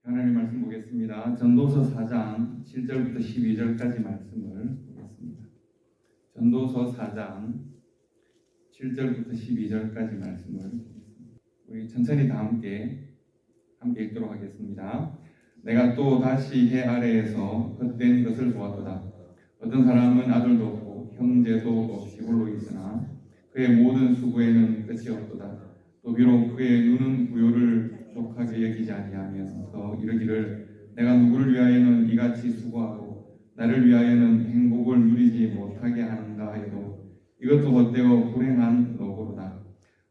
하나님 말씀 보겠습니다. 전도서 4장 7절부터 12절까지 말씀을 보겠습니다. 전도서 4장 7절부터 12절까지 말씀을 보겠습니다. 우리 천천히 다 함께 읽도록 하겠습니다. 내가 또 다시 해 아래에서 헛된 것을 보았도다. 어떤 사람은 아들도 없고 형제도 없이 홀로 있으나 그의 모든 수고에는 끝이 없도다. 또 비록 그의 눈은 부요를 족하게 여기지 아니하면서 이르기를 내가 누구를 위하여는 이같이 수고하고 나를 위하여는 행복을 누리지 못하게 하는가 해도 이것도 헛되어 불행한 노고로다.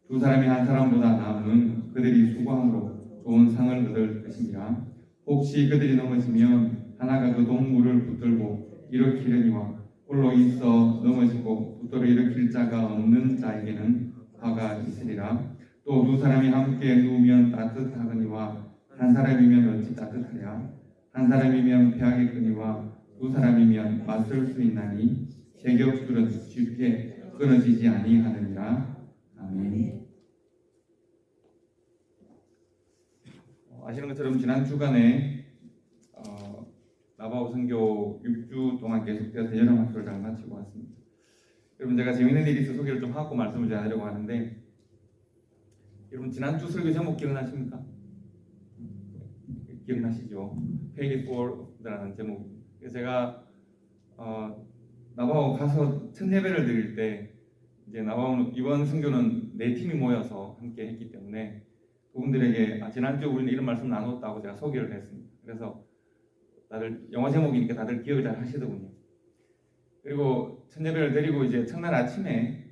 두 사람이 한 사람보다 나은 그들이 수고함으로 좋은 상을 얻을 것이니라. 혹시 그들이 넘어지면 하나가 그 동물을 붙들고 일으키려니와 홀로 있어 넘어지고 붙들어 일으킬 자가 없는 자에게는 화가 있으리라. 또 두 사람이 함께 누우면 따뜻하거니와 한 사람이면 어찌 따뜻하랴. 한 사람이면 패하겠거니와 두 사람이면 맞설 수 있나니 세겹줄은 쉽게 끊어지지 아니하느니라. 아멘. 아시는 것처럼 지난 주간에 나바오 선교 6주 동안 계속되어서 여러 학교를 잘 마치고 왔습니다. 여러분, 제가 재밌는 일이 있어 소개를 좀 하고 말씀을 좀 하려고 하는데, 여러분 지난주 설교 제목 기억나십니까? 기억나시죠? Pay it forward라는 제목입니다. 제가 나바오 가서 첫 예배를 드릴 때 이제 나바오는 이번 선교는 4팀이 모여서 함께 했기 때문에 그분들에게 지난주 우리는 이런 말씀 나눴다고 제가 소개를 했습니다. 그래서 다들 영어 제목이니까 다들 기억을 잘 하시더군요. 그리고 첫 예배를 드리고 이제 첫날 아침에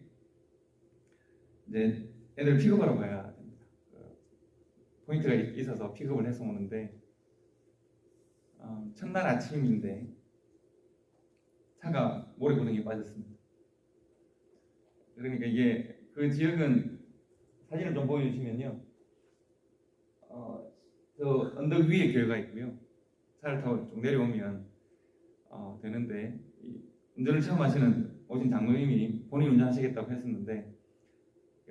이제 애들 픽업하러 가야 됩니다. 포인트가 있어서 픽업을 해서 오는데 첫날 아침인데 차가 모래구덩이에 빠졌습니다. 그러니까 이게 그 지역은 사진을 좀 보여주시면요, 저 언덕 위에 교회가 있고요. 차를 타고 좀 내려오면 되는데 운전을 처음 하시는 오신 장로님이 본인 운전하시겠다고 했었는데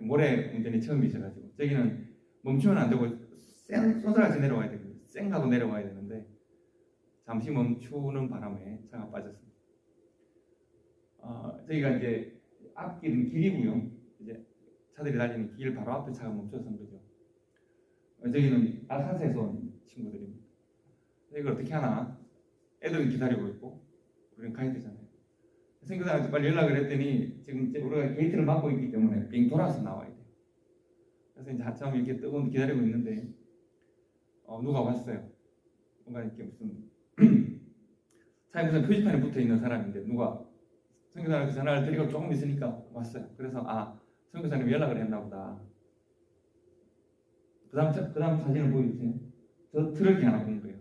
모래 운전이 처음이셔가지고 저기는 멈추면 안 되고 쏟아같이 내려와야 되거든요. 쌩하고 내려와야 되는데 잠시 멈추는 바람에 차가 빠졌습니다. 저기가 이제 앞길은 길이고요. 이제 차들이 달리는 길 바로 앞에 차가 멈춰선 거죠. 저기는 알산사에서 온 친구들입니다. 이걸 어떻게 하나? 애들은 기다리고 있고 우리는 가야 되잖아요. 선교사한테 빨리 연락을 했더니 지금 우리가 게이트를 막고 있기 때문에 빙 돌아서 나와야 돼요. 그래서 이제 한참 이렇게 뜨거운 기다리고 있는데 누가 왔어요. 뭔가 이렇게 무슨 차에 무슨 표지판에 붙어 있는 사람인데 누가 선교사한테 전화를 드리고 조금 있으니까 왔어요. 그래서 선교사님 연락을 했나 보다. 그 다음 사진을 보여주세요. 저 트럭이 하나 온 거예요.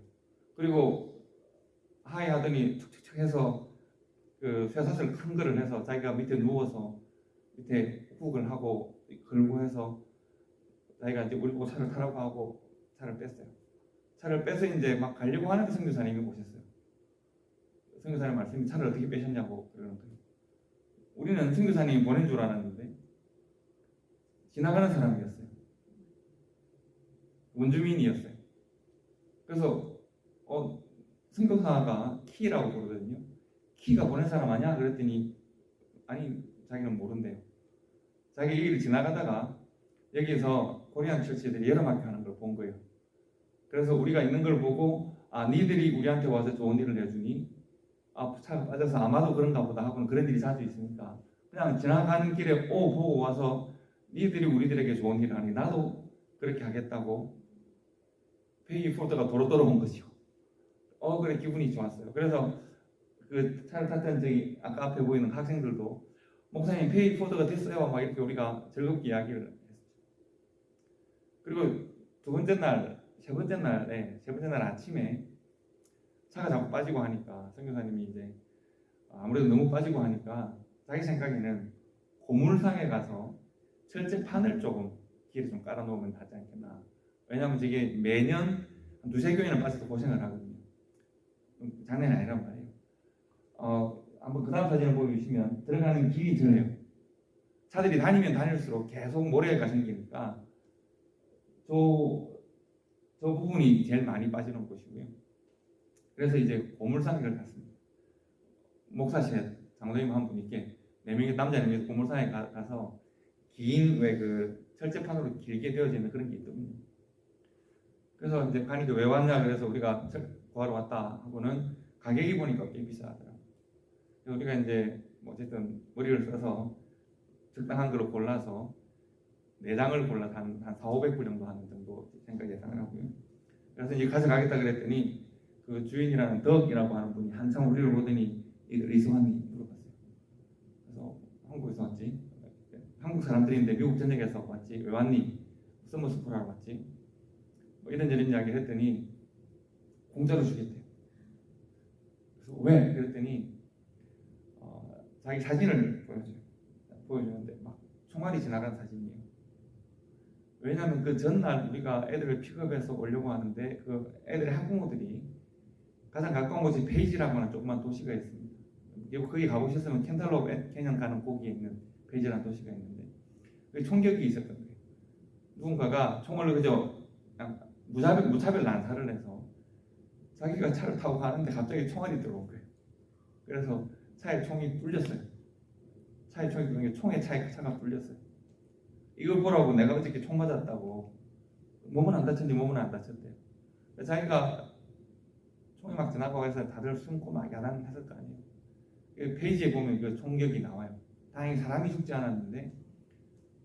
그리고 하이 하더니 툭툭툭 해서 그 쇠사슬 큰 거를 해서 자기가 밑에 누워서 밑에 훅을 하고 걸고 해서 자기가 이제 우리 보고 차를 타라고 하고 차를 뺐어요. 차를 빼서 이제 막 가려고 하는데 선교사님이 오셨어요. 선교사님 말씀이 차를 어떻게 빼셨냐고 그러는 거예요. 우리는 선교사님이 보낸 줄 알았는데 지나가는 사람이었어요. 원주민이었어요. 그래서 선교사가 키라고 부르거든요. 키가 보낸 사람 아니야? 그랬더니 아니, 자기는 모른대요. 자기 이 길을 지나가다가 여기서 코리안 철치들이 여러 마디 하는 걸 본 거예요. 그래서 우리가 있는 걸 보고 니들이 우리한테 와서 좋은 일을 해주니 차가 빠져서 아마도 그런가 보다 하고는 그런 일이 자주 있으니까 그냥 지나가는 길에 보고 와서 니들이 우리들에게 좋은 일을 하니 나도 그렇게 하겠다고 페이 포드가 도로 들어온 것이요. 그래 기분이 좋았어요. 그래서 그 차를 탔던 저기 아까 앞에 보이는 학생들도 목사님 페이 포드가 됐어요. 막 이렇게 우리가 즐겁게 이야기를 했었죠. 그리고 세 번째 날 아침에 차가 자꾸 빠지고 하니까 선교사님이 이제 아무래도 너무 빠지고 하니까 자기 생각에는 고물상에 가서 철제판을 조금 길에 좀 깔아놓으면 하지 않겠나. 왜냐하면 저게 매년 한 두세 교회는 빠져서 고생을 하거든요. 장난이 아니란 말이에요. 한번 그 다음 사진을 보여주시면 들어가는 길이 저래요. 차들이 다니면 다닐수록 계속 모래가 생기니까 저 저 부분이 제일 많이 빠지는 곳이고요. 그래서 이제 고물상을 갔습니다. 목사실 장로님 한 분께 4명의 남자 4명이 고물상에 가서 긴 왜 그 철제판으로 길게 되어져 있는 그런 게 있거든요. 그래서 이제 가니까 왜 왔냐 그래서 우리가 구하러 왔다 하고는 가격이 보니까 꽤 비싸더라고요. 그래서 우리가 이제 어쨌든 머리를 써서 적당한 걸로 골라서 4장을 골라서 한 400~500불 정도 하는 정도 생각 예상을 하고요. 그래서 이제 가져가겠다 그랬더니 그 주인이라는 덕이라고 하는 분이 한참 우리를 보더니 어디서 왔니? 물어봤어요. 그래서 한국에서 왔지. 한국 사람들인데 미국 전역에서 왔지. 왜 왔니? 서머스쿨하러 왔지. 뭐 이런저런 이야기를 했더니 공짜로 주겠대요. 그래서 왜? 그랬더니 자기 사진을 보여주는데 막 총알이 지나간 사진이에요. 왜냐하면 그 전날 우리가 애들을 픽업해서 오려고 하는데 그 애들의 학부모들이 가장 가까운 곳이 페이지라고 하는 조그만 도시가 있습니다. 거기 가보셨으면 켄탈로 캐년 가는 거기에 있는 페이지라는 도시가 있는데 그 총격이 있었던 거예요. 누군가가 총을 그저 무차별 난사를 해서 자기가 차를 타고 가는데 갑자기 총알이 들어온 거예요. 그래서 차에 총이 뚫렸어요. 차에 총이 뚫린 게 총에 차가 뚫렸어요. 이걸 보라고 내가 어저께 총 맞았다고. 몸은 안 다쳤는데 몸은 안 다쳤대요. 자기가 총이 막 지나가고 해서 다들 숨고 막 야단했을 거 아니에요. 페이지에 보면 그 총격이 나와요. 다행히 사람이 죽지 않았는데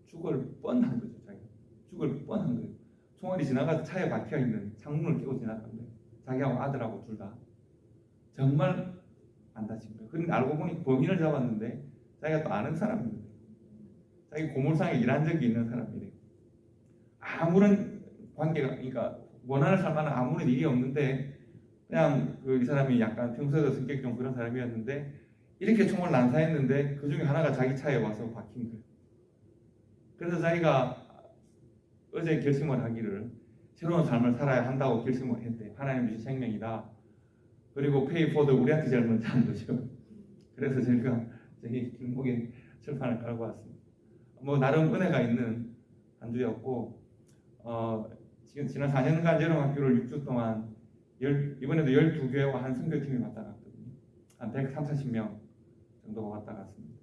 죽을 뻔한 거죠. 자기가 죽을 뻔한 거예요. 총알이 지나가서 차에 박혀있는 창문을 깨고 지나간 거예요. 자기하고 아들하고 둘 다 정말 안 다친 거예요. 그런데 알고 보니 범인을 잡았는데 자기가 또 아는 사람입니다. 자기 고물상에 일한 적이 있는 사람이래요. 아무런 관계가, 그러니까 원한을 살만한 아무런 일이 없는데 그냥 이 사람이 약간 평소에도 성격이 좀 그런 사람이었는데 이렇게 총을 난사했는데 그 중에 하나가 자기 차에 와서 박힌 거예요. 그래서 자기가 어제 결심을 하기를 새로운 삶을 살아야 한다고 결심을 했대. 하나님 주신 생명이다. 그리고 페이 포드 우리한테 제일 먼저 한 거죠. 그래서 저희가 저기 길목에 철판을 깔고 왔습니다. 뭐 나름 은혜가 있는 한 주였고 지금 지난 4년간 여름학교를 6주 동안 이번에도 12교회와 한 선교팀이 왔다 갔거든요. 한 130~140명 정도가 왔다 갔습니다.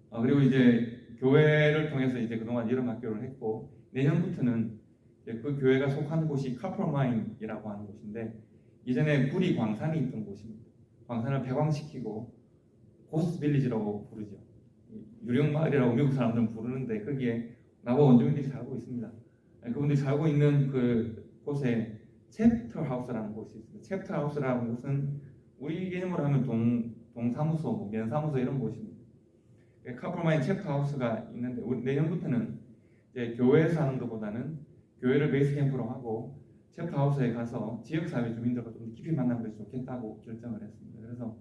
그리고 이제 교회를 통해서 이제 그동안 여름학교를 했고 내년부터는 이제 그 교회가 속한 곳이 카퍼마인이라고 하는 곳인데 이전에 구리 광산이 있던 곳입니다. 광산을 폐광시키고 고스트 빌리지라고 부르죠. 유령마을이라고 미국 사람들은 부르는데 거기에 나와 원주민들이 살고 있습니다. 그분들이 살고 있는 그 곳에 챕터 하우스라는 곳이 있습니다. 챕터 하우스라는 곳은 우리 개념으로 하면 동사무소, 뭐 면사무소 이런 곳입니다. 카퍼마인 챕터 하우스가 있는데 우리 내년부터는 이제 교회에서 하는 것보다는 교회를 베이스 캠프로 하고 챕터 하우스에 가서 지역사회 주민들과 좀 깊이 만나는 것이 좋겠다고 결정을 했습니다. 그래서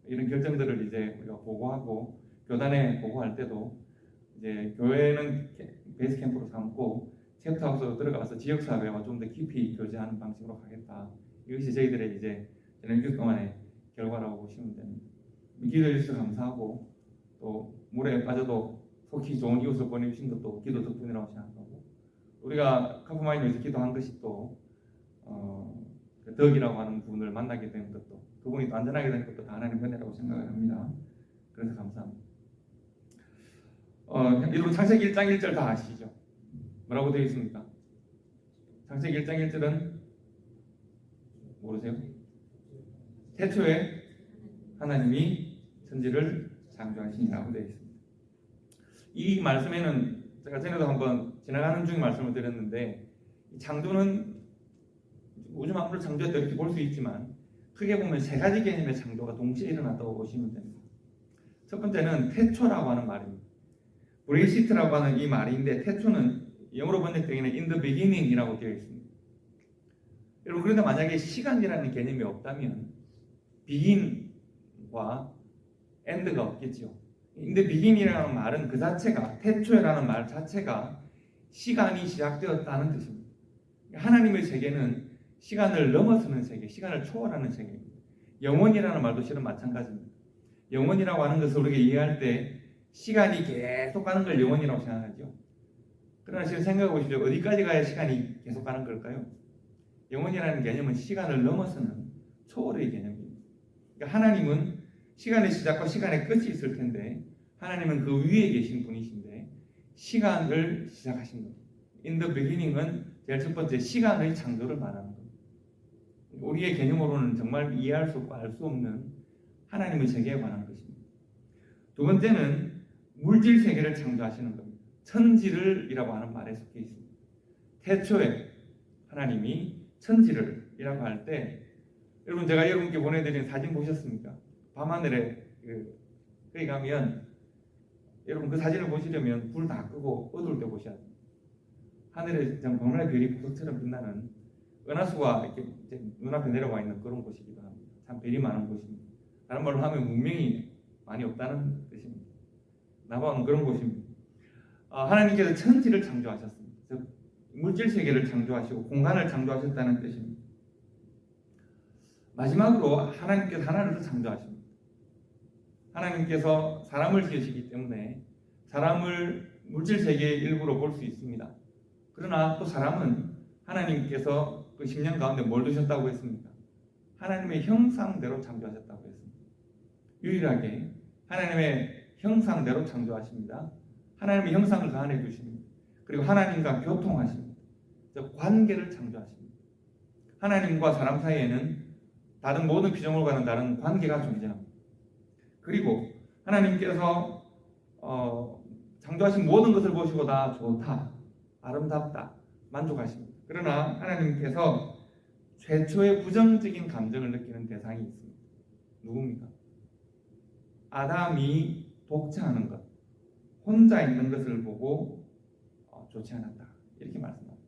이런 결정들을 이제 우리가 보고하고 교단에 보고할 때도 이제 교회는 베이스 캠프로 삼고 챕터 하우스로 들어가서 지역사회와 좀 더 깊이 교제하는 방식으로 가겠다. 이것이 저희들의 이제 지난 6주 동안의 결과라고 보시면 됩니다. 기도해 주셔서 감사하고 또 물에 빠져도 속히 좋은 이웃을 보내주신 것도 기도 덕분이라고 생각하고 우리가 카프마인에서 기도한 것이 또 그 덕이라고 하는 분을 만나게 된 것도 그분이 또 안전하게 된 것도 다 하나님 은혜라고 생각을 합니다. 그래서 감사합니다. 여러분 창세기 1장 1절 다 아시죠? 뭐라고 되어 있습니까? 창세기 1장 1절은 모르세요? 태초에 하나님이 천지를 창조하시니라고 되어 있습니다. 이 말씀에는 제가 전에도 한번 지나가는 중에 말씀을 드렸는데 이 창조는 우주 만물을 창조했다 이렇게 볼 수 있지만 크게 보면 3가지 개념의 창조가 동시에 일어났다고 보시면 됩니다. 첫 번째는 태초라고 하는 말입니다. 브레이시트라고 하는 이 말인데 태초는 영어로 번역되기는 in the beginning이라고 되어 있습니다. 여러분 그런데 만약에 시간이라는 개념이 없다면 begin과 end가 없겠죠. in the beginning이라는 말은 그 자체가 태초라는 말 자체가 시간이 시작되었다는 뜻입니다. 하나님의 세계는 시간을 넘어서는 세계, 시간을 초월하는 세계입니다. 영원이라는 말도 실은 마찬가지입니다. 영원이라고 하는 것을 우리가 이해할 때 시간이 계속 가는 걸 영원이라고 생각하죠. 그러나 지금 생각해 보십시오. 어디까지 가야 시간이 계속 가는 걸까요? 영원이라는 개념은 시간을 넘어서는 초월의 개념입니다. 그러니까 하나님은 시간의 시작과 시간의 끝이 있을 텐데 하나님은 그 위에 계신 분이신데 시간을 시작하신 겁니다. In the beginning은 제일 첫 번째 시간의 창조를 말하는 겁니다. 우리의 개념으로는 정말 이해할 수 없고 알 수 없는 하나님의 세계에 관한 것입니다. 두 번째는 물질 세계를 창조하시는 겁니다. 천지를이라고 하는 말에 속해 있습니다. 태초에 하나님이 천지를 이라고 할 때 여러분 제가 여러분께 보내드린 사진 보셨습니까? 밤하늘에 거기 가면 여러분 그 사진을 보시려면 불 다 끄고 어두울 때 보셔야 됩니다. 하늘에 정말 별이 보석처럼 빛나는 은하수가 이렇게 눈앞에 내려와 있는 그런 곳이기도 합니다. 참 별이 많은 곳입니다. 다른 말로 하면 문명이 많이 없다는 뜻입니다. 나방은 그런 곳입니다. 하나님께서 천지를 창조하셨습니다. 즉 물질 세계를 창조하시고 공간을 창조하셨다는 뜻입니다. 마지막으로 하나님께서 하나를 더 창조하십니다. 하나님께서 사람을 지으시기 때문에 사람을 물질 세계의 일부로 볼 수 있습니다. 그러나 또 사람은 하나님께서 그 10년 가운데 뭘 두셨다고 했습니까? 하나님의 형상대로 창조하셨다고 했습니다. 유일하게 하나님의 형상대로 창조하십니다. 하나님의 형상을 가안해 주십니다. 그리고 하나님과 교통하십니다. 즉 관계를 창조하십니다. 하나님과 사람 사이에는 다른 모든 피조물과는 다른 관계가 존재합니다. 그리고 하나님께서 창조하신 모든 것을 보시고 다 좋다, 아름답다, 만족하십니다. 그러나 하나님께서 최초의 부정적인 감정을 느끼는 대상이 있습니다. 누굽니까? 아담이 독차하는 것, 혼자 있는 것을 보고 좋지 않았다. 이렇게 말씀합니다.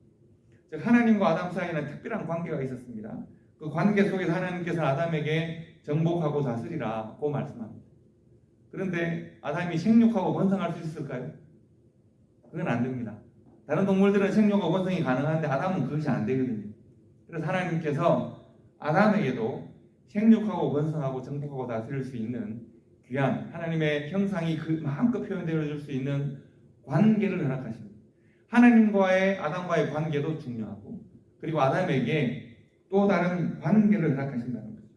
즉 하나님과 아담 사이에는 특별한 관계가 있었습니다. 그 관계 속에서 하나님께서는 아담에게 정복하고 다스리라고 말씀합니다. 그런데 아담이 생육하고 번성할 수 있을까요? 그건 안 됩니다. 다른 동물들은 생육과 번성이 가능한데 아담은 그것이 안 되거든요. 그래서 하나님께서 아담에게도 생육하고 번성하고 정복하고 다스릴 수 있는 귀한 하나님의 형상이 그 마음껏 표현되어 줄 수 있는 관계를 허락하십니다. 하나님과의 아담과의 관계도 중요하고 그리고 아담에게 또 다른 관계를 허락하신다는 거죠.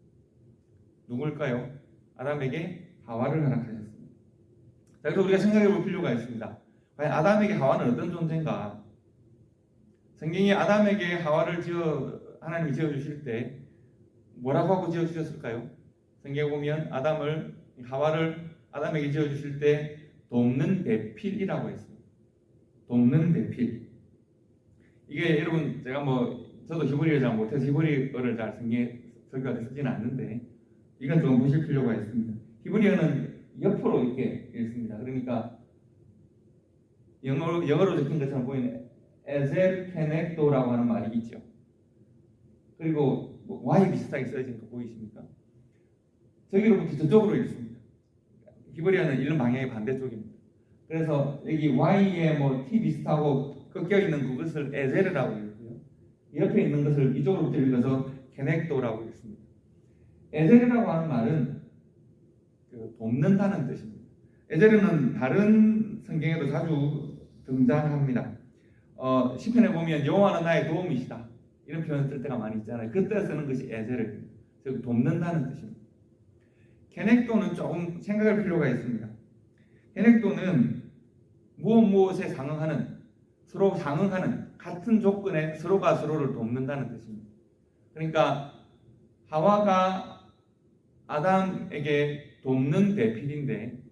누굴까요? 아담에게 하와를 허락하셨습니다. 자, 그래서 우리가 생각해 볼 필요가 있습니다. 과연 아담에게 하와는 어떤 존재인가? 성경이 아담에게 하와를 하나님이 지어주실 때 뭐라고 하고 지어주셨을까요? 성경에 보면 하와를 아담에게 지어주실 때 돕는 배필이라고 했습니다. 돕는 배필. 이게 여러분 제가 저도 히브리어를 잘 못해서 히브리어를 잘 설교할 때 쓰지는 않는데 이건 좀 보실 필요가 있습니다. 히브리어는 옆으로 이렇게 읽습니다. 그러니까 영어로 적힌 것처럼 보이는 에젤 케넥도라고 하는 말이 있죠. 그리고 Y 비슷하게 써진 거 보이십니까? 저기로부터 저쪽으로 읽습니다. 히브리어는 읽는 방향이 반대쪽입니다. 그래서 여기 Y에 T 비슷하고 꺾여 있는 그것을 에젤이라고 읽고요. 옆에 있는 것을 이쪽으로부터 읽어서 케넥도라고 읽습니다. 에젤이라고 하는 말은 돕는다는 뜻입니다. 에젤은 다른 성경에도 자주 등장합니다. 시편에 보면 여호와는 나의 도움이시다 이런 표현 쓸 때가 많이 있잖아요. 그때 쓰는 것이 에젤입니다. 즉 돕는다는 뜻입니다. 케넥도는 조금 생각할 필요가 있습니다. 케넥도는 무엇에 상응하는 서로 상응하는 같은 조건에 서로가 서로를 돕는다는 뜻입니다. 그러니까 하와가 아담에게 돕는 배필인데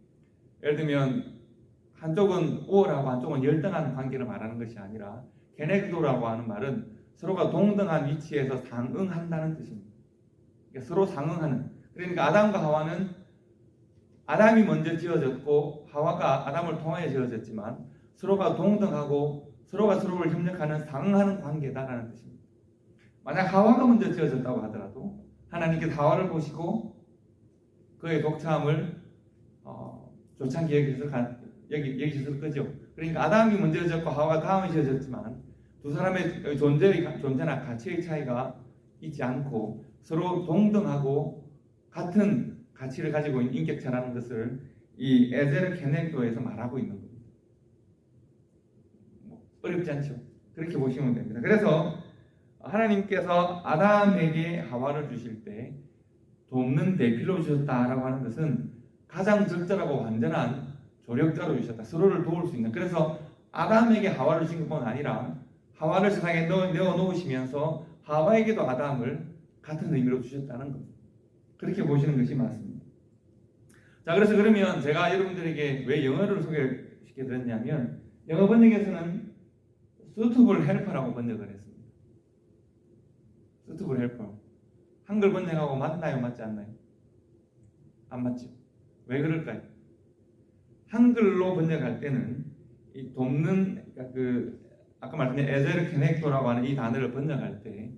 예를 들면 한쪽은 우월하고 한쪽은 열등한 관계를 말하는 것이 아니라 케넥도라고 하는 말은 서로가 동등한 위치에서 상응한다는 뜻입니다. 그러니까 서로 상응하는. 그러니까 아담과 하와는 아담이 먼저 지어졌고 하와가 아담을 통하여 지어졌지만 서로가 동등하고 서로가 서로를 협력하는 상응하는 관계다라는 뜻입니다. 만약 하와가 먼저 지어졌다고 하더라도 하나님께서 하와를 보시고 그의 독차함을 좋지 않게 여기셨을 거죠. 그러니까 아담이 먼저 지어졌고 하와가 다음에 지어졌지만 두 사람의 존재나 가치의 차이가 있지 않고 서로 동등하고 같은 가치를 가지고 있는 인격체라는 것을 이 에제르 케넥도에서 말하고 있는 겁니다. 어렵지 않죠. 그렇게 보시면 됩니다. 그래서 하나님께서 아담에게 하와를 주실 때 돕는 대필로 주셨다라고 하는 것은 가장 적절하고 완전한 조력자로 주셨다. 서로를 도울 수 있는. 그래서 아담에게 하와를 주신 것뿐 아니라 하와를 세상에 넣어 놓으시면서 하와에게도 아담을 같은 의미로 주셨다는 것. 그렇게 보시는 것이 맞습니다. 자, 그래서 그러면 제가 여러분들에게 왜 영어를 소개시켜 드렸냐면 영어 번역에서는 suitable helper라고 번역을 했습니다. suitable helper. 한글 번역하고 맞나요? 맞지 않나요? 안 맞죠? 왜 그럴까요? 한글로 번역할 때는 이 돕는 아까 말씀드린 에젤 케넥토라고 하는 이 단어를 번역할 때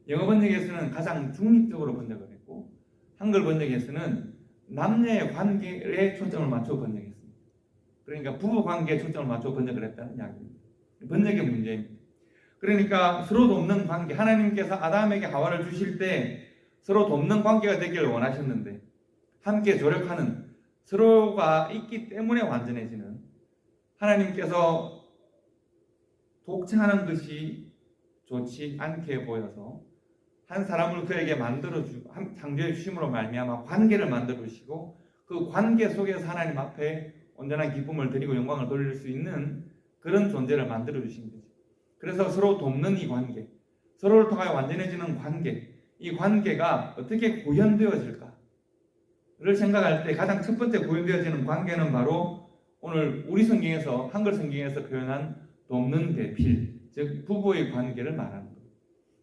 영어 번역에서는 가장 중립적으로 번역을 했고 한글 번역에서는 남녀의 관계에 초점을 맞춰 번역했습니다. 그러니까 부부 관계에 초점을 맞춰 번역을 했다는 이야기입니다. 번역의 문제입니다. 그러니까 서로 돕는 관계, 하나님께서 아담에게 하와를 주실 때 서로 돕는 관계가 되기를 원하셨는데 함께 조력하는 서로가 있기 때문에 완전해지는 하나님께서 독차하는 것이 좋지 않게 보여서 한 사람을 그에게 만들어주고 창조해 주심으로 말미암아 관계를 만들어 주시고 그 관계 속에서 하나님 앞에 온전한 기쁨을 드리고 영광을 돌릴 수 있는 그런 존재를 만들어 주신 거죠. 그래서 서로 돕는 이 관계, 서로를 통하여 완전해지는 관계, 이 관계가 어떻게 구현되어질까를 생각할 때 가장 첫 번째 구현되어지는 관계는 바로 오늘 우리 성경에서 한글 성경에서 표현한 돕는 대필, 즉 부부의 관계를 말하는 거예요.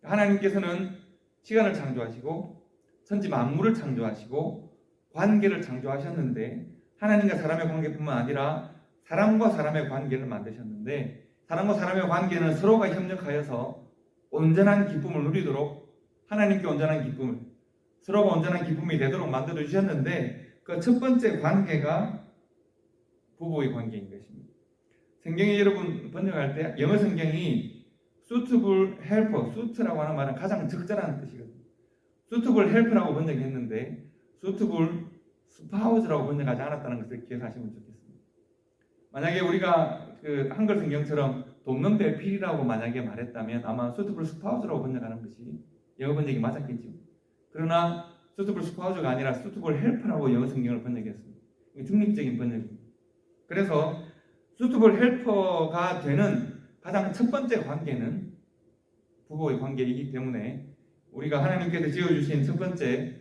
하나님께서는 시간을 창조하시고 천지 만물을 창조하시고 관계를 창조하셨는데 하나님과 사람의 관계뿐만 아니라 사람과 사람의 관계를 만드셨는데 사람과 사람의 관계는 서로가 협력하여서 온전한 기쁨을 누리도록 하나님께 온전한 기쁨을 서로가 온전한 기쁨이 되도록 만들어 주셨는데 그 첫 번째 관계가 부부의 관계인 것입니다. 성경에 여러분 번역할 때 영어 성경이 suitable helper, suit라고 하는 말은 가장 적절한 뜻이거든요. suitable helper라고 번역했는데 suitable spouse라고 번역하지 않았다는 것을 기억하시면 좋겠습니다. 만약에 우리가 그 한글 성경처럼 돕는 배필이라고 만약에 말했다면 아마 suitable spouse라고 번역하는 것이 영어 번역이 맞았겠죠. 그러나 suitable spouse가 아니라 suitable helper라고 영어 성경을 번역했습니다. 중립적인 번역입니다. 그래서 suitable helper가 되는 가장 첫 번째 관계는 부부의 관계이기 때문에 우리가 하나님께서 지어주신 첫 번째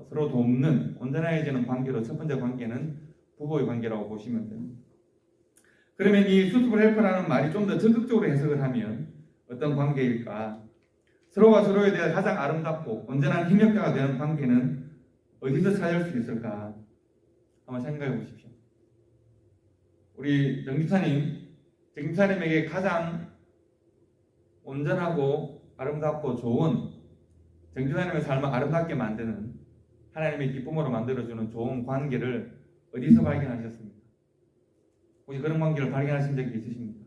서로 돕는 온전해지는 관계로 첫 번째 관계는 부부의 관계라고 보시면 됩니다. 그러면 이 suitable helper라는 말이 좀 더 적극적으로 해석을 하면 어떤 관계일까? 서로가 서로에 대해 가장 아름답고 온전한 협력자가 되는 관계는 어디서 찾을 수 있을까? 한번 생각해 보십시오. 우리 정집사님에게 가장 온전하고 아름답고 좋은 정집사님의 삶을 아름답게 만드는 하나님의 기쁨으로 만들어주는 좋은 관계를 어디서 발견하셨습니까? 혹시 그런 관계를 발견하신 적이 있으십니까?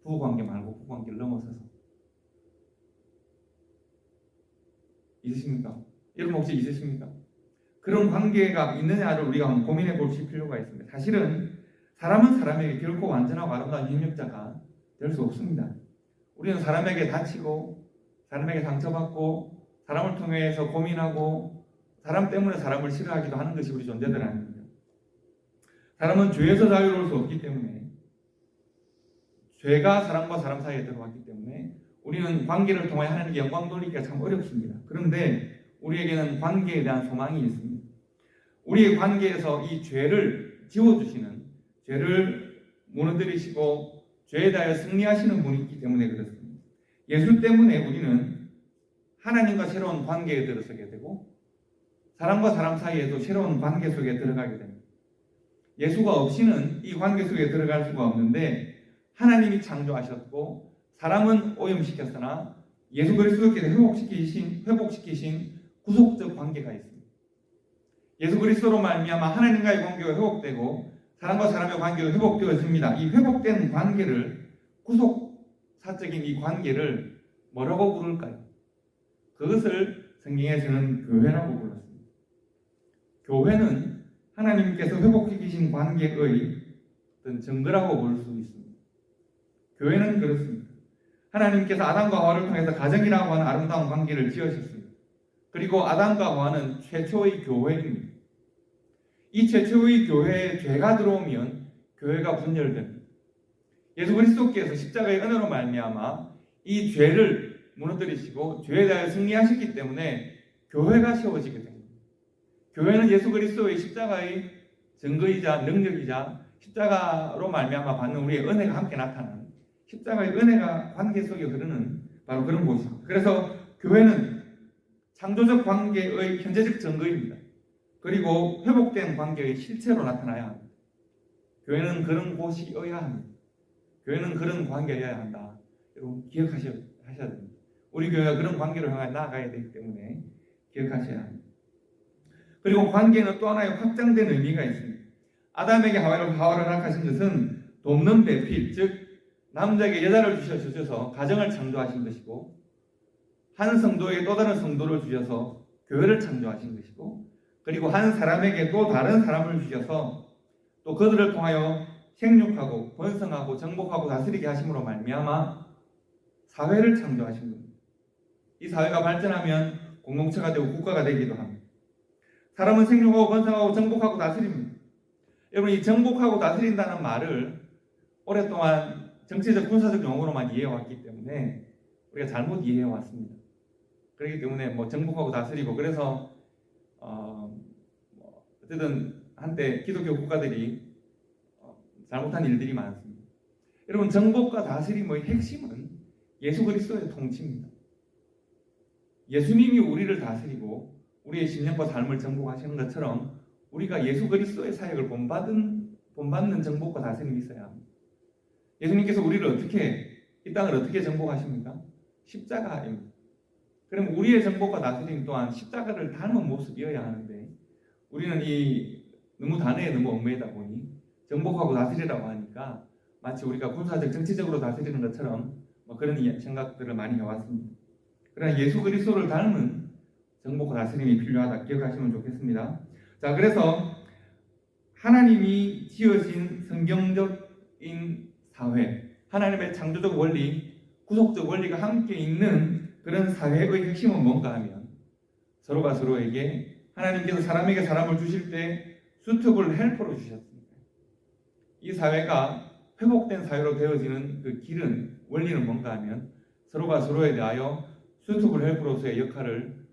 부부관계 말고 부부관계를 넘어서서 있으십니까? 여러분 혹시 있으십니까? 그런 관계가 있느냐를 우리가 한번 고민해 볼 필요가 있습니다. 사실은 사람은 사람에게 결코 완전하고 아름다운 협력자가 될 수 없습니다. 우리는 사람에게 다치고 사람에게 상처받고 사람을 통해서 고민하고 사람 때문에 사람을 싫어하기도 하는 것이 우리 존재들 아닙니까? 사람은 죄에서 자유로울 수 없기 때문에 죄가 사람과 사람 사이에 들어왔기 때문에 우리는 관계를 통해 하나님께 영광 돌리기가 참 어렵습니다. 그런데 우리에게는 관계에 대한 소망이 있습니다. 우리의 관계에서 이 죄를 지워주시는 죄를 무너뜨리시고 죄에 대하여 승리하시는 분이 있기 때문에 그렇습니다. 예수 때문에 우리는 하나님과 새로운 관계에 들어서게 되고 사람과 사람 사이에도 새로운 관계 속에 들어가게 됩니다. 예수가 없이는 이 관계 속에 들어갈 수가 없는데 하나님이 창조하셨고 사람은 오염시켰으나 예수 그리스도께서 회복시키신 구속적 관계가 있습니다. 예수 그리스도로 말미암아 하나님과의 관계가 회복되고 사람과 사람의 관계가 회복되어집니다. 이 회복된 관계를 구속사적인 이 관계를 뭐라고 부를까요? 그것을 성경에서는 교회라고 불렀습니다. 교회는 하나님께서 회복시키신 관계의 어떤 증거라고 볼 수 있습니다. 교회는 그렇습니다. 하나님께서 아담과 하와를 통해서 가정이라고 하는 아름다운 관계를 지으셨습니다. 그리고 아담과 하와는 최초의 교회입니다. 이 최초의 교회에 죄가 들어오면 교회가 분열됩니다. 예수 그리스도께서 십자가의 은혜로 말미암아 이 죄를 무너뜨리시고 죄에 대하여 승리하셨기 때문에 교회가 세워지게 됩니다. 교회는 예수 그리스도의 십자가의 증거이자 능력이자 십자가로 말미암아 받는 우리의 은혜가 함께 나타나는 십자가의 은혜가 관계 속에 흐르는 바로 그런 곳입니다. 그래서 교회는 창조적 관계의 현재적 증거입니다. 그리고 회복된 관계의 실체로 나타나야 합니다. 교회는 그런 곳이어야 합니다. 교회는 그런 관계여야 한다. 여러분 기억하셔야 됩니다. 우리 교회가 그런 관계로 향해 나아가야 되기 때문에 기억하셔야 합니다. 그리고 관계는 또 하나의 확장된 의미가 있습니다. 아담에게 하와를 허락하신 것은 돕는 배필, 즉 남자에게 여자를 주셔서 가정을 창조하신 것이고 한 성도에게 또 다른 성도를 주셔서 교회를 창조하신 것이고 그리고 한 사람에게 또 다른 사람을 주셔서 또 그들을 통하여 생육하고 번성하고 정복하고 다스리게 하심으로 말미암아 사회를 창조하신 겁니다. 이 사회가 발전하면 공동체가 되고 국가가 되기도 합니다. 사람은 생육하고 번성하고 정복하고 다스립니다. 여러분 이 정복하고 다스린다는 말을 오랫동안 정치적 군사적 용어로만 이해해왔기 때문에 우리가 잘못 이해해왔습니다. 그렇기 때문에 정복하고 다스리고 그래서 어쨌든 한때 기독교 국가들이 잘못한 일들이 많습니다. 여러분 정복과 다스림의 핵심은 예수 그리스도의 통치입니다. 예수님이 우리를 다스리고 우리의 심령과 삶을 정복하시는 것처럼 우리가 예수 그리스도의 사역을 본받는 정복과 다스림이 있어야 합니다. 예수님께서 우리를 이 땅을 어떻게 정복하십니까? 십자가입니다. 그럼 우리의 정복과 다스림 또한 십자가를 닮은 모습이어야 하는데 우리는 너무 단어에 너무 얽매이다 보니 정복하고 다스리라고 하니까 마치 우리가 군사적 정치적으로 다스리는 것처럼 그런 생각들을 많이 해왔습니다. 그러나 예수 그리스도를 닮은 정복과 다스림이 필요하다 기억하시면 좋겠습니다. 자, 그래서 하나님이 지으신 성경적인 사회, 하나님의 창조적 원리, 구속적 원리가 함께 있는 그런 사회의 핵심은 뭔가 하면 서로가 서로에게 하나님께서 사람에게 사람을 주실 때 수트블 헬퍼로 주셨습니다. 이 사회가 회복된 사회로 되어지는 그 길은 원리는 뭔가 하면 서로가 서로에 대하여 수트블 헬퍼로서의 역할을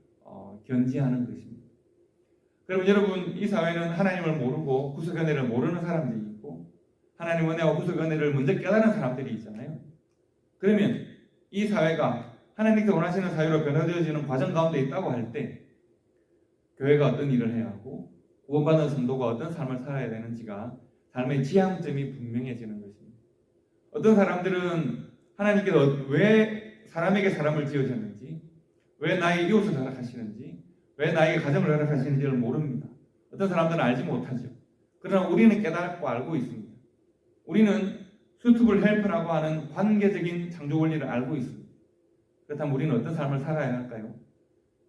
견지하는 것입니다. 그럼 여러분 이 사회는 하나님을 모르고 구속 은혜를 모르는 사람들이 있고 하나님 은혜와 구속 은혜를 먼저 깨달은 사람들이 있잖아요. 그러면 이 사회가 하나님께서 원하시는 사회로 변화되어지는 과정 가운데 있다고 할 때 교회가 어떤 일을 해야 하고 구원받은 성도가 어떤 삶을 살아야 되는지가 삶의 지향점이 분명해지는 것입니다. 어떤 사람들은 하나님께서 왜 사람에게 사람을 지으셨는지 왜 나의 이웃을 허락하시는지 왜 나에게 가정을 허락하시는지를 모릅니다. 어떤 사람들은 알지 못하죠. 그러나 우리는 깨닫고 알고 있습니다. 우리는 수트블 헬프라고 하는 관계적인 창조 원리를 알고 있습니다. 그렇다면 우리는 어떤 삶을 살아야 할까요?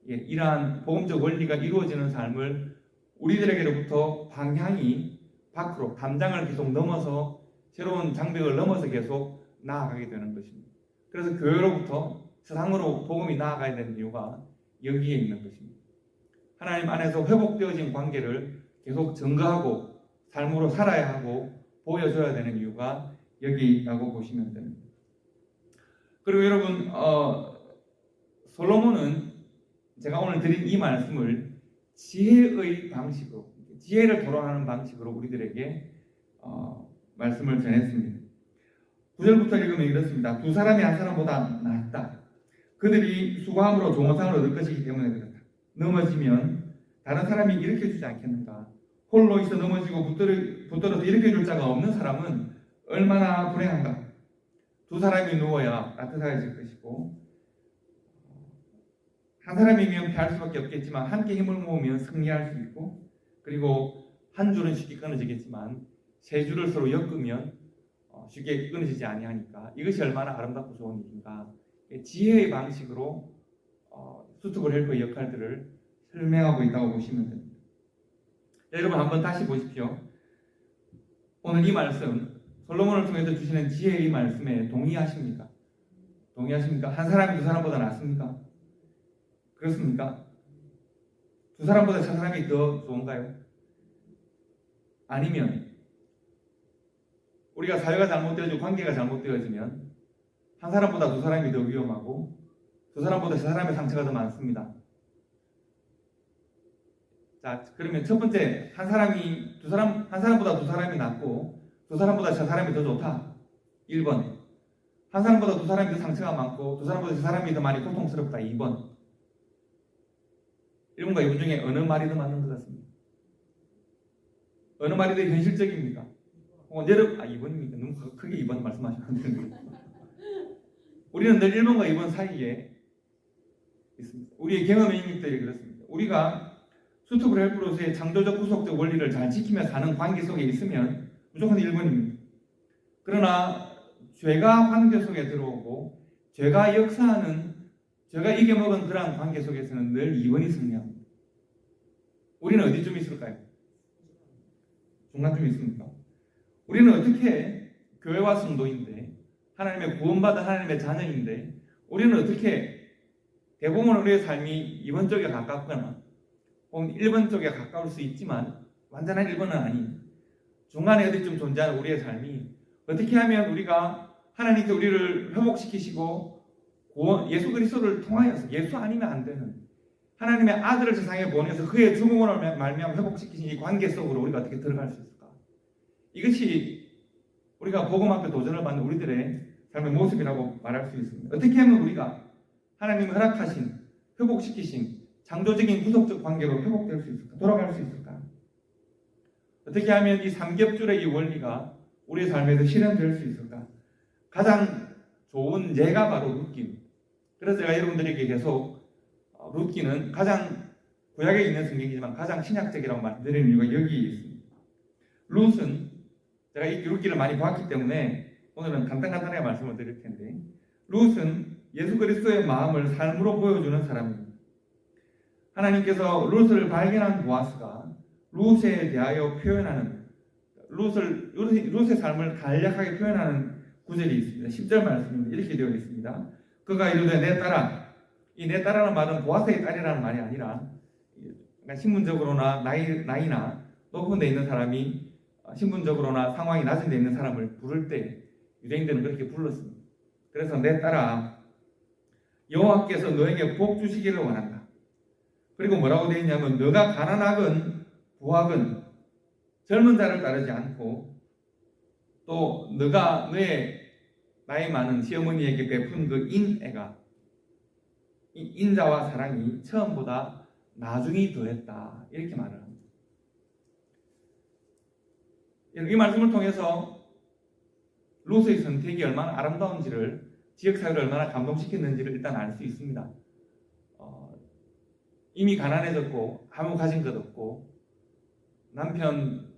이러한 복음적 원리가 이루어지는 삶을 우리들에게로부터 방향이 밖으로 담장을 계속 넘어서 새로운 장벽을 넘어서 계속 나아가게 되는 것입니다. 그래서 교회로부터 세상으로 복음이 나아가야 되는 이유가 여기에 있는 것입니다. 하나님 안에서 회복되어진 관계를 계속 증거하고 삶으로 살아야 하고 보여줘야 되는 이유가 여기 있다고 보시면 됩니다. 그리고 여러분 솔로몬은 제가 오늘 드린 이 말씀을 지혜의 방식으로 지혜를 토론하는 방식으로 우리들에게 말씀을 전했습니다. 9절부터 읽으면 이렇습니다. 두 사람이 한 사람보다 낫다. 그들이 수고함으로 좋은 상을 얻을 것이기 때문에 그렇다. 넘어지면 다른 사람이 일으켜주지 않겠는가. 홀로 있어 넘어지고 붙들어서 일으켜줄 자가 없는 사람은 얼마나 불행한가. 두 사람이 누워야 따뜻해질 것이고 한 사람이면 피할 수밖에 없겠지만 함께 힘을 모으면 승리할 수 있고 그리고 한 줄은 쉽게 끊어지겠지만 세 줄을 서로 엮으면 쉽게 끊어지지 아니하니까 이것이 얼마나 아름답고 좋은 일인가. 지혜의 방식으로 수트블 헬퍼의 역할들을 설명하고 있다고 보시면 됩니다. 여러분 한번 다시 보십시오. 오늘 이 말씀 솔로몬을 통해서 주시는 지혜의 말씀에 동의하십니까? 동의하십니까? 한 사람이 두 사람보다 낫습니까? 그렇습니까? 두 사람보다 저 사람이 더 좋은가요? 아니면 우리가 사회가 잘못되어지고 관계가 잘못되어지면 한 사람보다 두 사람이 더 위험하고 두 사람보다 저 사람의 상처가 더 많습니다. 자, 그러면 첫 번째, 한 사람보다 두 사람이 낫고 두 사람보다 저 사람이 더 좋다. 1번. 한 사람보다 두 사람이 더 상처가 많고 두 사람보다 저 사람이 더 많이 고통스럽다. 2번. 1번과 2번 중에 어느 말이 더 맞는 것 같습니다. 어느 말이 더 현실적입니까? 2번입니까? 너무 크게 2번 말씀하시면 안 되는데. 우리는 늘 1번과 2번 사이에 있습니다. 우리의 경험인들이 그렇습니다. 우리가 수트블 헬프로서의 창조적 구속적 원리를 잘 지키며 사는 관계 속에 있으면 무조건 1번입니다. 그러나 죄가 관계 속에 들어오고 죄가 역사하는, 죄가 이겨먹은 그러한 관계 속에서는 늘 2번이 승리합니다. 우리는 어디쯤 있을까요? 중간쯤 있습니까? 우리는 어떻게 교회와 성도인데 하나님의 구원받은 하나님의 자녀인데 우리는 어떻게 대부분 우리의 삶이 2번 쪽에 가깝거나 혹은 1번 쪽에 가까울 수 있지만 완전한 1번은 아닌 중간에 어디쯤 존재하는 우리의 삶이 어떻게 하면 우리가 하나님께 우리를 회복시키시고 예수 그리스도를 통하여서 예수 아니면 안 되는 하나님의 아들을 세상에 보내서 그의 죽음으로 말미암아 회복시키신 이 관계 속으로 우리가 어떻게 들어갈 수 있을까? 이것이 우리가 복음 앞에 도전을 받는 우리들의 삶의 모습이라고 말할 수 있습니다. 어떻게 하면 우리가 하나님이 허락하신 회복시키신 창조적인 구속적 관계로 회복될 수 있을까? 돌아갈 수 있을까? 어떻게 하면 이 삼겹줄의 이 원리가 우리의 삶에서 실현될 수 있을까? 가장 좋은 예가 바로 룻기입니다. 그래서 제가 여러분들에게 계속 룻기는 가장 구약에 있는 성경이지만 가장 신약적이라고 말씀드리는 이유가 여기에 있습니다. 룻은 제가 이 룻기를 많이 보았기 때문에 오늘은 간단하게 말씀을 드릴 텐데 룻은 예수 그리스도의 마음을 삶으로 보여주는 사람입니다. 하나님께서 룻을 발견한 보아스가 룻에 대하여 표현하는 룻의 삶을 간략하게 표현하는 구절이 있습니다. 10절 말씀입니다. 이렇게 되어 있습니다. 그가 이르되 내 딸아, 이 내 딸아라는 말은 보아스의 딸이라는 말이 아니라 신분적으로나 나이나 높은 데 있는 사람이 신분적으로나 상황이 낮은 데 있는 사람을 부를 때 유대인들은 그렇게 불렀습니다. 그래서 내 딸아, 여호와께서 너에게 복 주시기를 원한다. 그리고 뭐라고 되어 있냐면 너가 가난하건 부하건 젊은 자를 따르지 않고 또 너가 너의 나이 많은 시어머니에게 베푼 그 인애가 이 인자와 사랑이 처음보다 나중이 더했다. 이렇게 말을 합니다. 이 말씀을 통해서 룻의 선택이 얼마나 아름다운지를 지역사회를 얼마나 감동시켰는지를 일단 알 수 있습니다. 이미 가난해졌고 아무 가진 것 없고 남편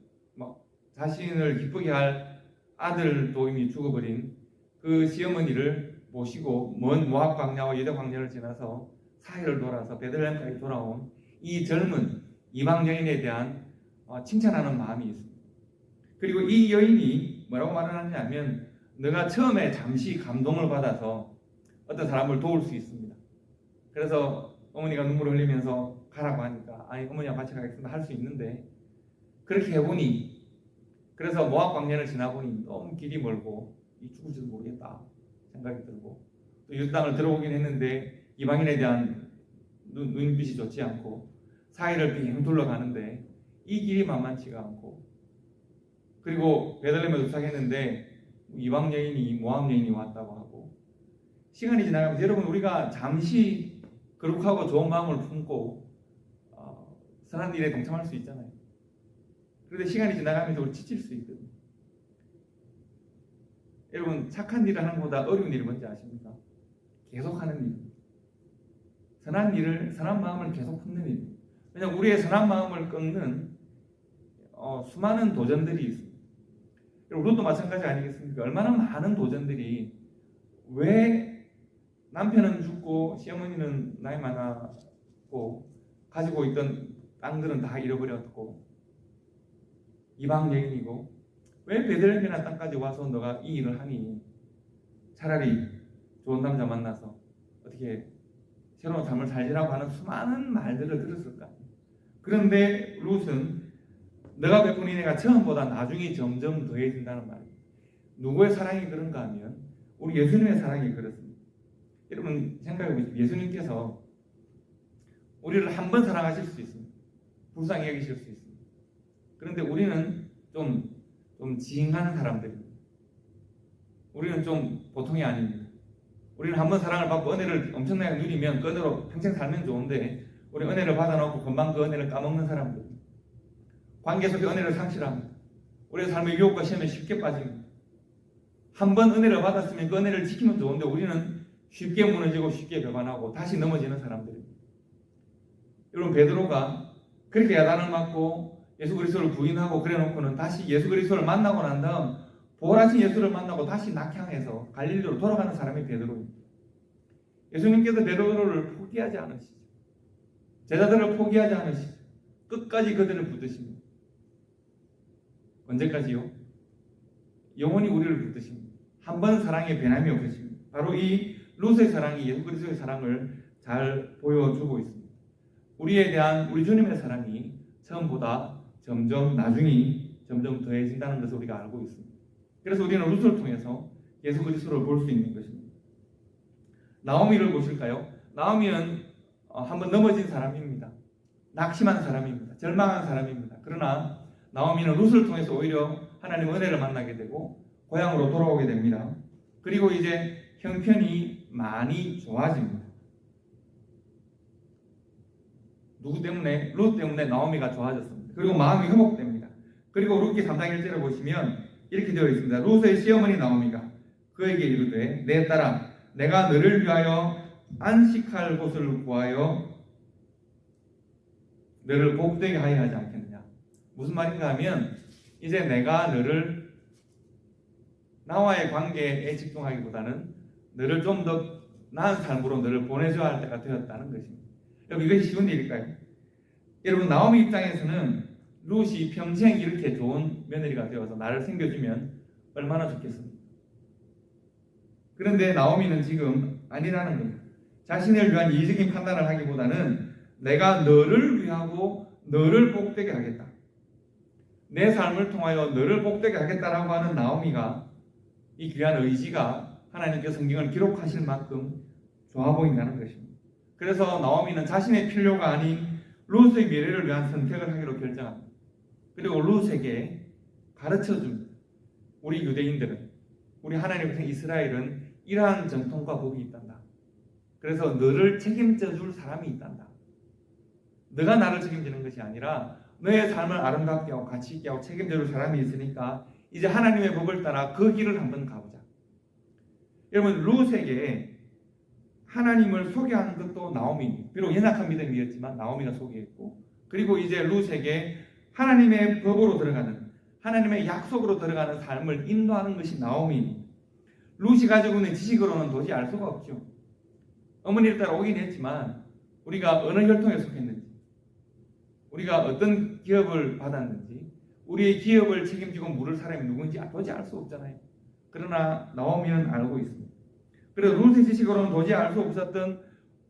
자신을 기쁘게 할 아들도 이미 죽어버린 그 시어머니를 모시고 먼 모압 광야와 유대 광야를 지나서 사해를 돌아서 베들레헴까지 돌아온 이 젊은 이방 여인에 대한 칭찬하는 마음이 있습니다. 그리고 이 여인이 뭐라고 말을 하냐면 너가 처음에 잠시 감동을 받아서 어떤 사람을 도울 수 있습니다. 그래서 어머니가 눈물을 흘리면서 가라고 하니까 아니 어머니와 같이 가겠습니다 할 수 있는데 그렇게 해보니 그래서 모압 광야를 지나보니 너무 길이 멀고 죽을지도 모르겠다 생각이 들고 또 유다땅을 들어오긴 했는데 이방인에 대한 눈빛이 좋지 않고 사해를 빙 둘러가는데 이 길이 만만치가 않고 그리고 베들레헴에 도착했는데 이방 여인이 모압 여인이 왔다고 하고 시간이 지나가면서 여러분 우리가 잠시 거룩하고 좋은 마음을 품고 선한 일에 동참할 수 있잖아요. 그런데 시간이 지나가면서 우리 지칠 수 있거든요. 여러분 착한 일을 하는 것보다 어려운 일이 뭔지 아십니까? 계속하는 일. 선한 마음을 계속 품는 일. 왜냐하면 우리의 선한 마음을 꺾는 수많은 도전들이 있습니다. 룻도 마찬가지 아니겠습니까? 얼마나 많은 도전들이 왜 남편은 죽고 시어머니는 나이 많았고 가지고 있던 땅들은 다 잃어버렸고 이방 여인이고 왜 베들레헴이라는 땅까지 와서 너가 이 일을 하니? 차라리 좋은 남자 만나서 어떻게 새로운 삶을 살리라고 하는 수많은 말들을 들었을까? 그런데 룻은 너가 베푼 은혜가 처음보다 나중에 점점 더해진다는 말이에요. 누구의 사랑이 그런가 하면 우리 예수님의 사랑이 그렇습니다. 여러분 생각해 보십시오. 예수님께서 우리를 한 번 사랑하실 수 있습니다. 불쌍히 여기실 수 있습니다. 그런데 우리는 좀 지행하는 사람들입니다. 우리는 좀 보통이 아닙니다. 우리는 한 번 사랑을 받고 은혜를 엄청나게 누리면 그 은혜로 평생 살면 좋은데 우리 은혜를 받아놓고 금방 그 은혜를 까먹는 사람들입니다. 관계 속의 은혜를 상실합니다. 우리의 삶의 유혹과 시험에 쉽게 빠집니다. 한 번 은혜를 받았으면 그 은혜를 지키면 좋은데 우리는 쉽게 무너지고 쉽게 배반하고 다시 넘어지는 사람들입니다. 여러분 베드로가 그렇게 야단을 맞고 예수 그리스도를 부인하고 그래놓고는 다시 예수 그리스도를 만나고 난 다음 부활하신 예수를 만나고 다시 낙향해서 갈릴리로 돌아가는 사람이 베드로입니다. 예수님께서 베드로를 포기하지 않으시죠. 제자들을 포기하지 않으시죠. 끝까지 그들을 붙드십니다. 언제까지요? 영원히 우리를 붙드십니다. 한 번 사랑에 변함이 없으십니다. 바로 이 룻의 사랑이 예수 그리스도의 사랑을 잘 보여주고 있습니다. 우리에 대한 우리 주님의 사랑이 처음보다 점점 나중에 점점 더해진다는 것을 우리가 알고 있습니다. 그래서 우리는 룻을 통해서 예수 그리스도를 볼 수 있는 것입니다. 나오미를 보실까요? 나오미는 한번 넘어진 사람입니다. 낙심한 사람입니다. 절망한 사람입니다. 그러나 나오미는 룻을 통해서 오히려 하나님의 은혜를 만나게 되고 고향으로 돌아오게 됩니다. 그리고 이제 형편이 많이 좋아집니다. 누구 때문에? 룻 때문에 나오미가 좋아졌습니다. 그리고 마음이 회복됩니다. 그리고 룻기 3장 1절을 보시면 이렇게 되어 있습니다. 룻의 시어머니 나오미가 그에게 이르되 내 딸아 내가 너를 위하여 안식할 곳을 구하여 너를 복되게 하여 하지 않겠느냐. 무슨 말인가 하면 이제 내가 너를 나와의 관계에 집중하기보다는 너를 좀 더 나은 삶으로 너를 보내줘야 할 때가 되었다는 것입니다. 여러분 이것이 쉬운 일일까요? 여러분 나오미 입장에서는 룻이 평생 이렇게 좋은 며느리가 되어서 나를 챙겨주면 얼마나 좋겠습니까? 그런데 나오미는 지금 아니라는 겁니다. 자신을 위한 이기적인 판단을 하기보다는 내가 너를 위하고 너를 복되게 하겠다. 내 삶을 통하여 너를 복되게 하겠다라고 하는 나오미가 이 귀한 의지가 하나님께서 성경을 기록하실 만큼 좋아 보인다는 것입니다. 그래서 나오미는 자신의 필요가 아닌 룻의 미래를 위한 선택을 하기로 결정합니다. 그리고 룻에게 가르쳐줍니다. 우리 유대인들은, 우리 하나님의 백성 이스라엘은 이러한 전통과 법이 있단다. 그래서 너를 책임져 줄 사람이 있단다. 너가 나를 책임지는 것이 아니라 너의 삶을 아름답게 하고 가치 있게 하고 책임져 줄 사람이 있으니까 이제 하나님의 법을 따라 그 길을 한번 가보자. 여러분 룻에게 하나님을 소개하는 것도 나오미, 비록 연약한 믿음이었지만 나오미가 소개했고, 그리고 이제 룻에게 하나님의 법으로 들어가는, 하나님의 약속으로 들어가는 삶을 인도하는 것이 나오미. 룻이 가지고 있는 지식으로는 도저히 알 수가 없죠. 어머니를 따라 오긴 했지만 우리가 어느 혈통에 속했는지, 우리가 어떤 기업을 받았는지, 우리의 기업을 책임지고 물을 사람이 누군지 도저히 알 수 없잖아요. 그러나 나오미는 알고 있습니다. 그래서 룻의 지식으로는 도저히 알 수 없었던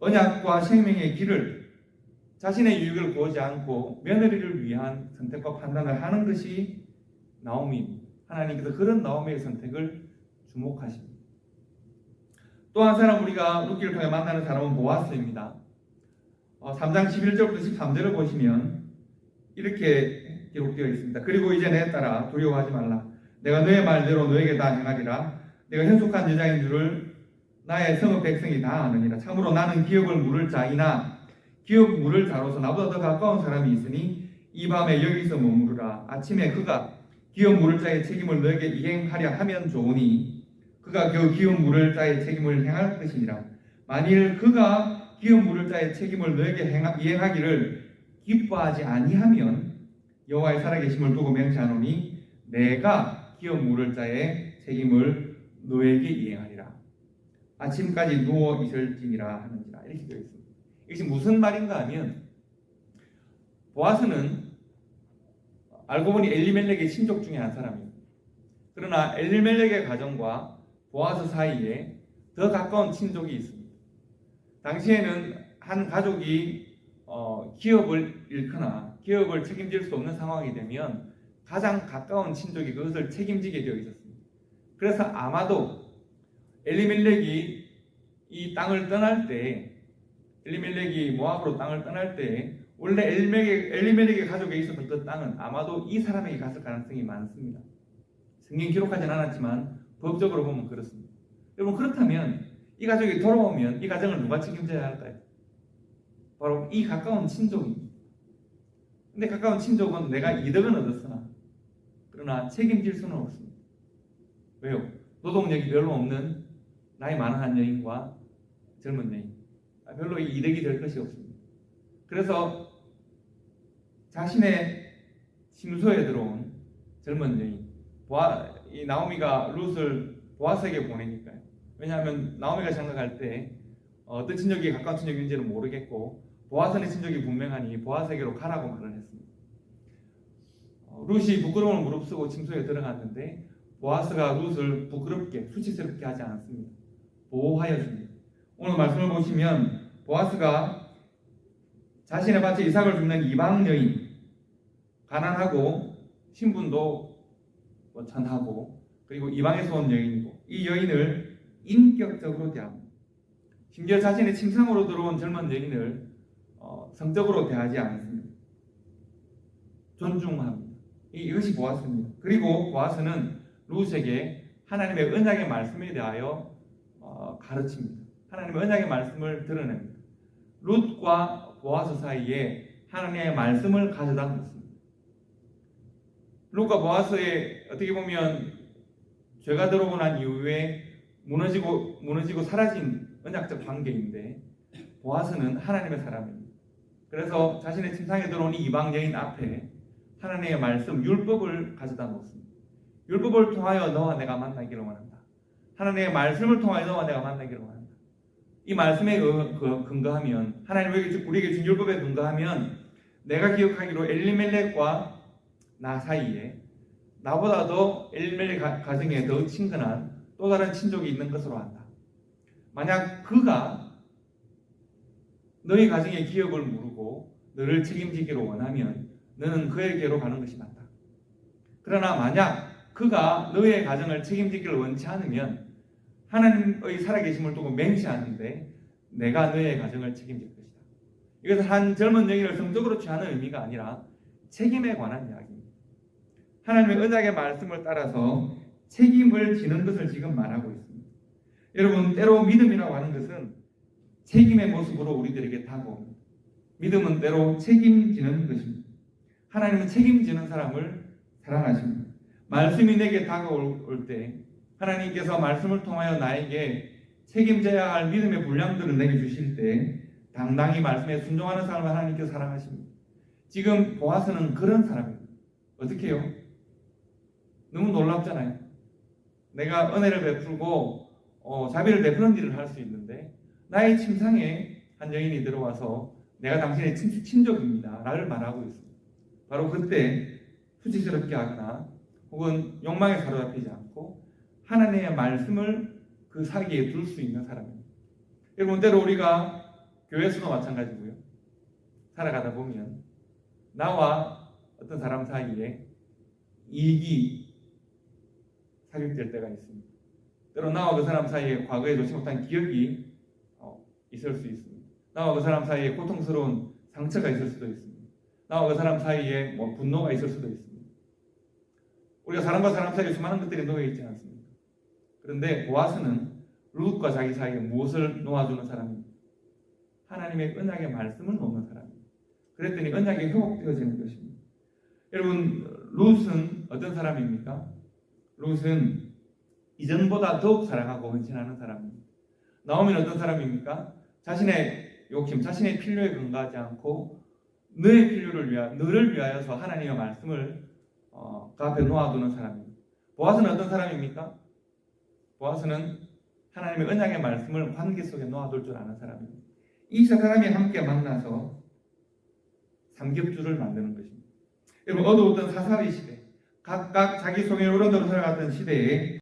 언약과 생명의 길을 자신의 유익을 보지 않고 며느리를 위한 선택과 판단을 하는 것이 나오미입니다. 하나님께서 그런 나오미의 선택을 주목하십니다. 또 한 사람 우리가 룻기를 통해 만나는 사람은 보아스입니다. 3장 11절부터 13절을 보시면 이렇게 기록되어 있습니다. 그리고 이제 내 딸아 두려워하지 말라. 내가 너의 말대로 너에게 다 행하리라. 내가 현숙한 여자인 줄을 나의 성읍 백성이 다 아느니라. 참으로 나는 기업을 물을 자이나 기업 물을 자로서 나보다 더 가까운 사람이 있으니 이 밤에 여기서 머무르라. 아침에 그가 기업 물을 자의 책임을 너에게 이행하려 하면 좋으니 그가 그 기업 물을 자의 책임을 행할 것이니라. 만일 그가 기업 물을 자의 책임을 너에게 이행하기를 기뻐하지 아니하면 여호와의 살아계심을 두고 맹세하노니 내가 기업 물을 자의 책임을 너에게 이행하리라. 아침까지 누워 있을지니라 하는지라. 이렇게 되어 있습니다. 이것이 무슨 말인가 하면 보아스는 알고 보니 엘리멜렉의 친족 중에 한 사람입니다. 그러나 엘리멜렉의 가정과 보아스 사이에 더 가까운 친족이 있습니다. 당시에는 한 가족이 기업을 잃거나 기업을 책임질 수 없는 상황이 되면 가장 가까운 친족이 그것을 책임지게 되어 있었습니다. 그래서 아마도 엘리멜렉이 이 땅을 떠날 때, 엘리멜렉이 모압으로 땅을 떠날 때 원래 엘리멜렉의 가족에 있었던 그 땅은 아마도 이 사람에게 갔을 가능성이 많습니다. 성경 기록하진 않았지만 법적으로 보면 그렇습니다. 여러분, 그렇다면 이 가족이 돌아오면 이 가정을 누가 책임져야 할까요? 바로 이 가까운 친족입니다. 근데 가까운 친족은 내가 이득은 얻었으나 그러나 책임질 수는 없습니다. 왜요? 노동력이 별로 없는 나이 많은 한 여인과 젊은 여인, 별로 이득이 될 것이 없습니다. 그래서 자신의 침소에 들어온 젊은 여인, 이 나오미가 룻을 보아스에게 보내니까요. 왜냐하면 나오미가 생각할 때 어떤 친족이 가까운 친족인지는 모르겠고 보아스의 친족이 분명하니 보아스에게로 가라고 말을 했습니다. 룻이 부끄러움을 무릅쓰고 침소에 들어갔는데 보아스가 룻을 부끄럽게 수치스럽게 하지 않습니다. 보호하여 줍니다. 오늘 말씀을 보시면 보아스가 자신의 밭에 이삭을 줍는 이방 여인, 가난하고 신분도 천하고 그리고 이방에서 온 여인이고 이 여인을 인격적으로 대합니다. 심지어 자신의 침상으로 들어온 젊은 여인을 성적으로 대하지 않습니다. 존중합니다. 이것이 보아스입니다. 그리고 보아스는 룻에게 하나님의 언약의 말씀에 대하여 가르칩니다. 하나님의 언약의 말씀을 드러냅니다. 룻과 보아스 사이에 하나님의 말씀을 가져다 놓습니다. 룻과 보아스의 어떻게 보면 죄가 들어오고 난 이후에 무너지고 사라진 언약적 관계인데 보아스는 하나님의 사람입니다. 그래서 자신의 침상에 들어온 이방 여인 앞에 하나님의 말씀, 율법을 가져다 놓습니다. 율법을 통하여 너와 내가 만나기를 원한다. 하나님의 말씀을 통하여 너와 내가 만나기를 원한다. 이 말씀에 근거하면, 하나님 우리에게 준 율법에 근거하면 내가 기억하기로 엘리멜렉과 나 사이에 나보다도 엘리멜렉 가정에 더 친근한 또 다른 친족이 있는 것으로 안다. 만약 그가 너희 가정의 기업을 물고 너를 책임지기를 원하면 너는 그에게로 가는 것이 맞다. 그러나 만약 그가 너의 가정을 책임지기를 원치 않으면 하나님의 살아계심을 두고 맹세하는데 내가 너의 가정을 책임질 것이다. 이것은 한 젊은 여인을 성적으로 취하는 의미가 아니라 책임에 관한 이야기입니다. 하나님의 언약의 말씀을 따라서 책임을 지는 것을 지금 말하고 있습니다. 여러분, 때로 믿음이라고 하는 것은 책임의 모습으로 우리들에게 다가옵니다. 믿음은 때로 책임지는 것입니다. 하나님은 책임지는 사람을 사랑하십니다. 말씀이 내게 다가올 때 하나님께서 말씀을 통하여 나에게 책임져야 할 믿음의 분량들을 내게 주실 때 당당히 말씀에 순종하는 사람을 하나님께서 사랑하십니다. 지금 보아스는 그런 사람입니다. 어떻게 해요? 너무 놀랍잖아요. 내가 은혜를 베풀고 자비를 베푸는 일을 할 수 있는데 나의 침상에 한 여인이 들어와서 내가 당신의 친족입니다 라를 말하고 있습니다. 바로 그때 수치스럽게 하거나 혹은 욕망에 사로잡히지 않고 하나님의 말씀을 그 사이에 둘 수 있는 사람입니다. 여러분, 때로 우리가 교회에서도 마찬가지고요. 살아가다 보면 나와 어떤 사람 사이에 이익이 삽입될 때가 있습니다. 때로 나와 그 사람 사이에 과거에 좋지 못한 기억이 있을 수 있습니다. 나와 그 사람 사이에 고통스러운 상처가 있을 수도 있습니다. 나와 그 사람 사이에 분노가 있을 수도 있습니다. 우리가 사람과 사람 사이에 수많은 것들이 놓여 있지 않습니까? 그런데 보아스는 룻과 자기 사이에 무엇을 놓아주는 사람입니다. 하나님의 언약의 말씀을 놓는 사람입니다. 그랬더니 언약이 회복되어지는 것입니다. 여러분, 룻은 어떤 사람입니까? 룻은 이전보다 더욱 사랑하고 헌신하는 사람입니다. 나오미는 어떤 사람입니까? 자신의 욕심, 자신의 필요에 근거하지 않고 너의 필요를 너를 위하여서 하나님의 말씀을 그 앞에 놓아두는 사람입니다. 보아스는 어떤 사람입니까? 보아스는 하나님의 언약의 말씀을 관계 속에 놓아둘 줄 아는 사람입니다. 이 세 사람이 함께 만나서 삼겹줄을 만드는 것입니다. 여러분, 어두웠던 사사의 시대, 각각 자기 소명의 어른으로 살아갔던 시대에